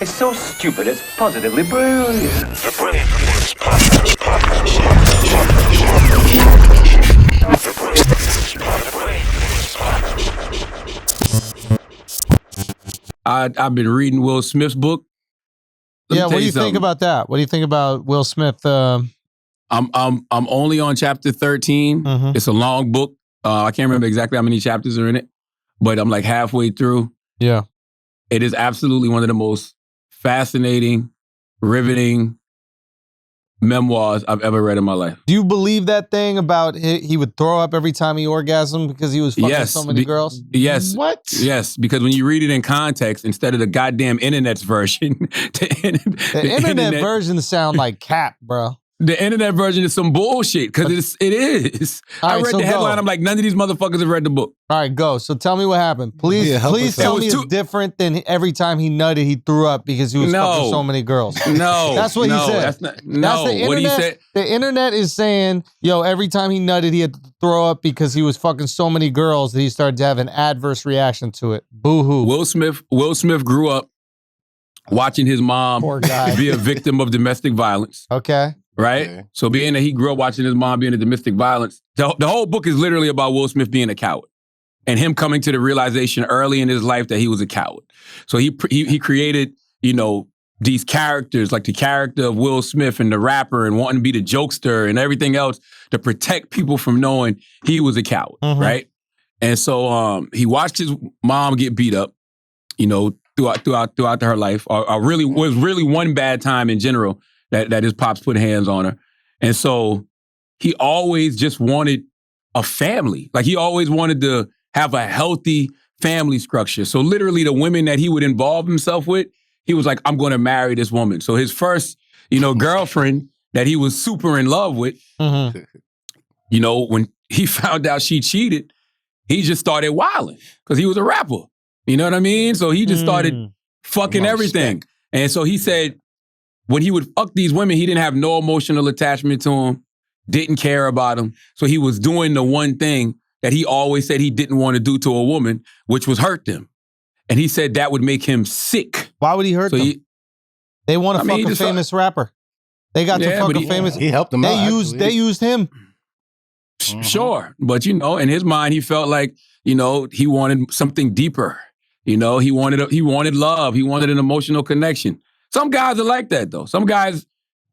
It's so stupid, it's positively brilliant. The Brilliant Idiots Podcast. I've been reading Will Smith's book. Yeah, what do you think about that? What do you think about Will Smith? I'm only on chapter 13. Mhm. It's a long book. I can't remember exactly how many chapters are in it, but I'm like halfway through. Yeah. It is absolutely one of the most fascinating, riveting memoirs I've ever read in my life. Do you believe that thing about he would throw up every time he orgasmed because he was fucking so many girls? Yes. What? Yes, because when you read it in context, instead of the goddamn internet's version, The internet versions sound like cap, bro. The internet version is some bullshit because it is. All I right, read so the headline. go. I'm like, none of these motherfuckers have read the book. All right, go. So tell me what happened. Please, Yeah, help please us tell out. me It it's was different than every time he nutted, he threw up because he was fucking so many girls. No. That's what he said. That's not, no. That's the internet. What he said. The internet is saying, yo, every time he nutted, he had to throw up because he was fucking so many girls that he started to have an adverse reaction to it. Boo-hoo. Will Smith grew up watching his mom Poor guy. be a victim of domestic violence. Okay. Right? Okay. So being that he grew up watching his mom being a domestic violence, the whole book is literally about Will Smith being a coward and him coming to the realization early in his life that he was a coward. So he created, these characters, like the character of Will Smith and the rapper and wanting to be the jokester and everything else to protect people from knowing he was a coward, right? And so he watched his mom get beat up, throughout her life, or really was really one bad time in general that his pops put hands on her. And so he always just wanted a family. Like he always wanted to have a healthy family structure. So literally the women that he would involve himself with, he was like, I'm going to marry this woman. So his first, girlfriend that he was super in love with, when he found out she cheated, he just started wilding because he was a rapper. You know what I mean? So he just started fucking everything. And so he said, when he would fuck these women, he didn't have no emotional attachment to them, didn't care about them. So he was doing the one thing that he always said he didn't want to do to a woman, which was hurt them. And he said that would make him sick. Why would he hurt them? They want to fuck a famous rapper. They got to fuck a famous... He helped them out. They used him. Sure. But, in his mind, he felt like, he wanted something deeper. He wanted love. He wanted an emotional connection. Some guys are like that though. Some guys,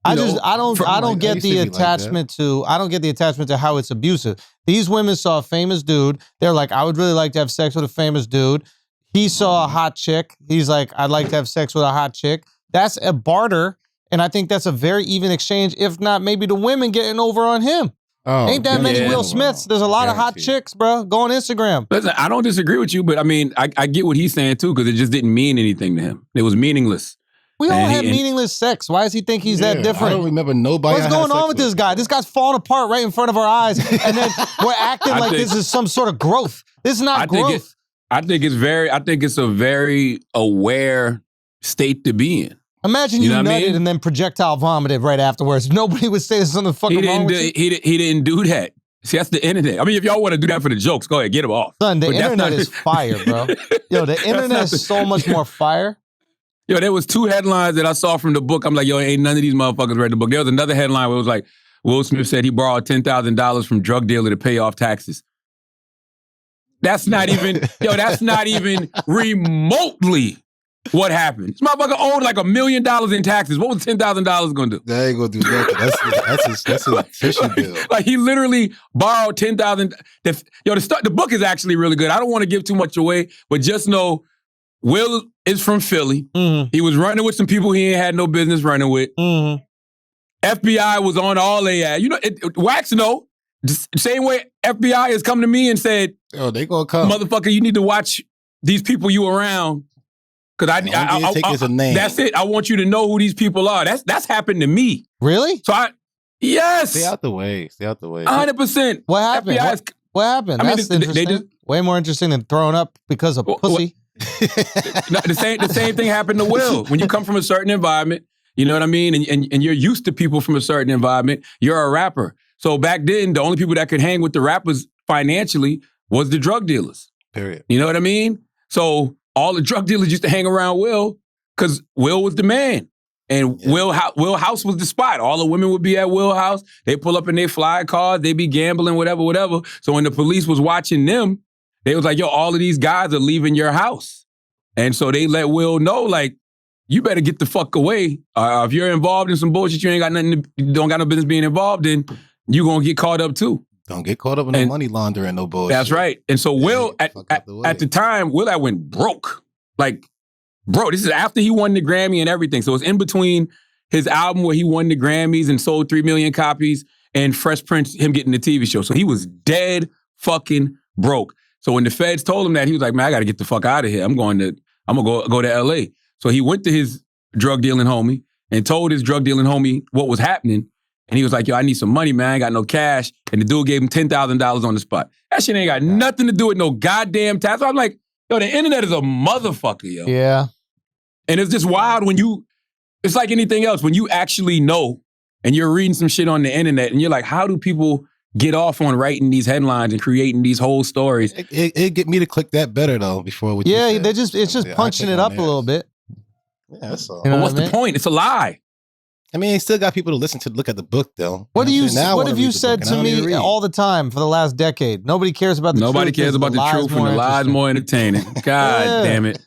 I don't get the attachment to how it's abusive. These women saw a famous dude. They're like, I would really like to have sex with a famous dude. He saw a hot chick. He's like, I'd like to have sex with a hot chick. That's a barter. And I think that's a very even exchange. If not, maybe the women getting over on him. Oh, ain't that many Will Smiths? There's a lot of hot chicks, bro. Go on Instagram. Listen, I don't disagree with you, but I get what he's saying too, because it just didn't mean anything to him. It was meaningless. We all have meaningless sex. Why does he think he's that different? I don't remember nobody. What's going on with this guy? This guy's falling apart right in front of our eyes, and then we're acting like this is some sort of growth. This is not growth. I think it's a very aware state to be in. Imagine you nutted and then projectile vomited right afterwards. Nobody would say there's something fucking wrong with you. He didn't do that. See, that's the internet. I mean, if y'all want to do that for the jokes, go ahead, get them off. Son, the internet is fire, bro. Yo, the internet is so much more fire. Yo, there was 2 headlines that I saw from the book. I'm like, yo, ain't none of these motherfuckers read the book. There was another headline where it was like, Will Smith said he borrowed $10,000 from drug dealer to pay off taxes. That's not even remotely what happened. This motherfucker owed like $1 million in taxes. What was $10,000 gonna do? That ain't gonna do nothing. That's his fishing bill. Like he literally borrowed $10,000. The book is actually really good. I don't want to give too much away, but just know Will is from Philly. Mm-hmm. He was running with some people he ain't had no business running with. Mm-hmm. FBI was on all they had. Wax know. Same way FBI has come to me and said, "Oh, they gonna come, motherfucker. You need to watch these people you around, because I take a name. That's it. I want you to know who these people are. That's happened to me. Really? So yes. Stay out the way. 100%. What happened? What happened? That's interesting. Way more interesting than throwing up because of pussy. The same thing happened to Will. When you come from a certain environment, you know what I mean, and you're used to people from a certain environment. You're a rapper. So back then, the only people that could hang with the rappers financially was the drug dealers. Period. You know what I mean? So all the drug dealers used to hang around Will because Will was the man. And Will House was the spot. All the women would be at Will House. They pull up in their fly cars. They be gambling, whatever. So when the police was watching them, they was like, yo, all of these guys are leaving your house. And so they let Will know, like, you better get the fuck away. If you're involved in some bullshit you don't got no business being involved in, you gonna get caught up too. Don't get caught up in no money laundering, no bullshit. That's right. And so Will, at the time, Will that went broke. Like, bro, this is after he won the Grammy and everything. So it's in between his album where he won the Grammys and sold 3 million copies and Fresh Prince, him getting the TV show. So he was dead fucking broke. So when the feds told him that, he was like, man, I got to get the fuck out of here. I'm going to go to LA. So he went to his drug dealing homie and told his drug dealing homie what was happening. And he was like, yo, I need some money, man. I ain't got no cash. And the dude gave him $10,000 on the spot. That shit ain't got nothing to do with no goddamn tax. So I'm like, yo, the internet is a motherfucker, yo. Yeah. And it's just wild when it's like anything else, when you actually know and you're reading some shit on the internet and you're like, how do people get off on writing these headlines and creating these whole stories? It get me to click that better though before what Yeah, you said. it's just punching it up a little bit. Yeah, that's all. You know But what's the point? It's a lie. I mean, it still got people to look at the book though. What have you read said the book, to and I don't me even read. all the time for the last decade? Nobody cares about the truth. Nobody cares about the truth and the lies more entertaining. God Yeah. damn it.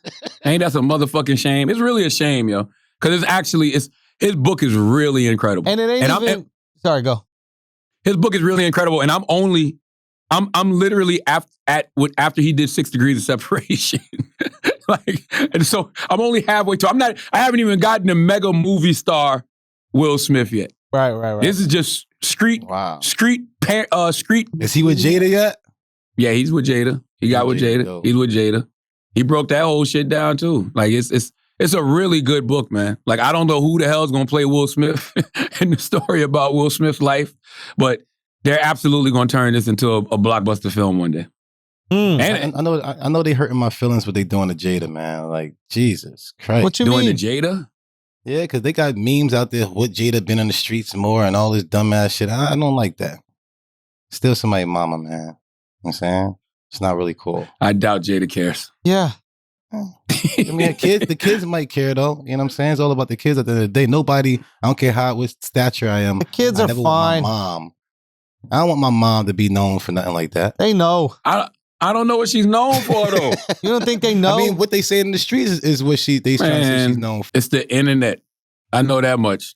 Ain't that some motherfucking shame? It's really a shame, yo. Because his book is really incredible. And it ain't sorry, go. His book is really incredible. And I'm literally after he did 6 Degrees of Separation. And so I'm only halfway to, I haven't even gotten a mega movie star Will Smith yet. Right. This is just street. Is he with Jada yet? Yeah, he's with Jada. He got with Jada. Dope. He's with Jada. He broke that whole shit down too. Like it's a really good book, man. Like I don't know who the hell is gonna play Will Smith in the story about Will Smith's life, but they're absolutely gonna turn this into a blockbuster film one day. And I know they hurting my feelings what they doing to Jada, man. Like Jesus Christ, What you Doing mean? to Jada? yeah, because they got memes out there. What Jada been in the streets more and all this dumbass shit. I don't like that. Still somebody's mama, man. You know what I'm saying it's not really cool. I doubt Jada cares. Yeah. I mean, the kids might care though. You know what I'm saying? It's all about the kids at the end of the day. Nobody, I don't care what stature I am. The kids I are never fine. Want my mom. I don't want my mom to be known for nothing like that. They know. I don't know what she's known for though. You don't think they know? I mean, what they say in the streets is what they trying to say she's known for. It's the internet. I know that much.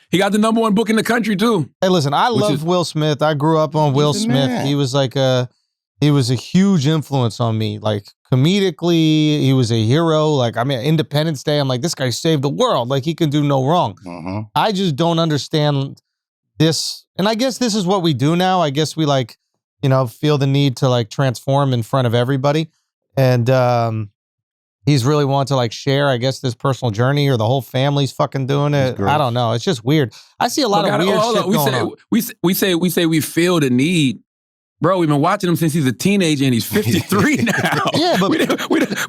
He got the #1 book in the country too. Hey, listen, I love Will Smith. I grew up on Will the Smith. man. He was a huge influence on me. Like comedically, he was a hero. Like, I mean, Independence Day, I'm like, this guy saved the world. Like he can do no wrong. Mm-hmm. I just don't understand this. And I guess this is what we do now. I guess we feel the need to like transform in front of everybody. And he's really wanting to like share, I guess, this personal journey, or the whole family's fucking doing it. I don't know. It's just weird. I see a lot of weird shit going on. We say we feel the need. Bro, we've been watching him since he's a teenager and he's 53 now. Yeah, but we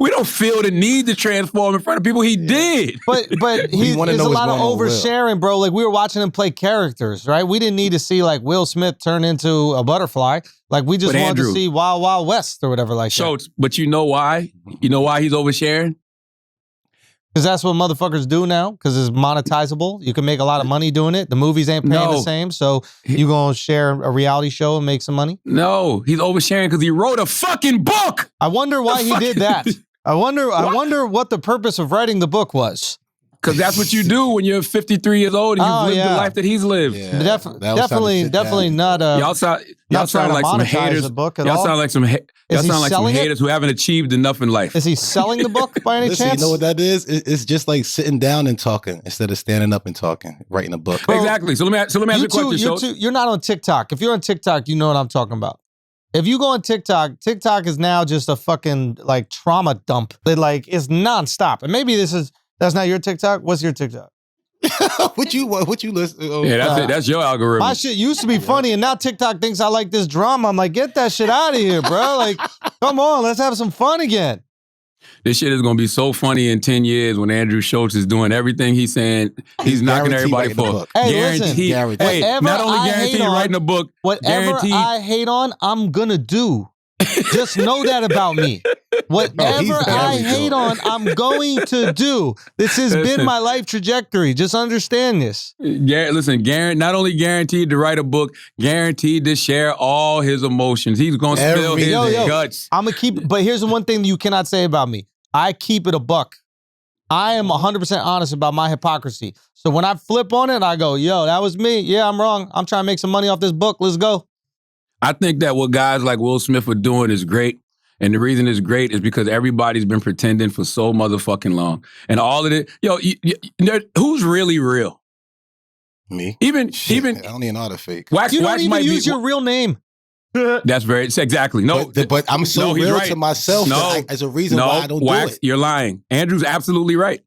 don't feel the need to transform in front of people. He did. But there's wanna a know lot of what's wrong with oversharing, bro. Like we were watching him play characters, right? We didn't need to see like Will Smith turn into a butterfly. Like we just But wanted Andrew, to see Wild Wild West or whatever like that. Schulz, but you know why? You know why he's oversharing? Because that's what motherfuckers do now. Because it's monetizable. You can make a lot of money doing it. The movies ain't paying the same. So you gonna share a reality show and make some money? No, he's oversharing because he wrote a fucking book. I wonder why he did that. I wonder what the purpose of writing the book was. Because that's what you do when you're 53 years old and you've lived the life that he's lived. Yeah, Definitely not. Y'all sound like some haters. Y'all sound like some haters who haven't achieved enough in life. Is he selling the book by any Listen, chance? you know what that is? It's just like sitting down and talking instead of standing up and talking, writing a book. Exactly. So let me ask you a question, Schulz. You're not on TikTok. If you're on TikTok, you know what I'm talking about. If you go on TikTok, TikTok is now just a fucking like trauma dump. It's nonstop. And maybe that's not your TikTok. What's your TikTok? What you listen? Oh, Yeah, that's it. That's your algorithm. My shit used to be funny, and now TikTok thinks I like this drama. I'm like, get that shit out of here, bro. Like, come on, let's have some fun again. This shit is going to be so funny in 10 years when Andrew Schulz is doing everything he's saying. He's knocking everybody for. Hey, listen, Hey, not only guarantee writing a book, whatever I hate on, I'm going to do. Just know that about me. Whatever he's I very hate good. on, I'm going to do. This has been Listen. my life trajectory. Just understand this. Listen, not only guaranteed to write a book, guaranteed to share all his emotions. He's going to spill his Every- guts. I'm gonna keep, but here's the one thing you cannot say about me. I keep it a buck. I am 100% honest about my hypocrisy. So when I flip on it, I go, yo, that was me. Yeah, I'm wrong. I'm trying to make some money off this book. Let's go. I think that what guys like Will Smith are doing is great. And the reason it's great is because everybody's been pretending for so motherfucking long. And all of it, who's really real? Me? Even I don't even know how to fake. Wax, You don't Wax even might use be, your real name. That's exactly. No, But I'm so no, he's real right. to myself No, that as a reason why I don't Wax, do it. you're lying. Andrew's absolutely right.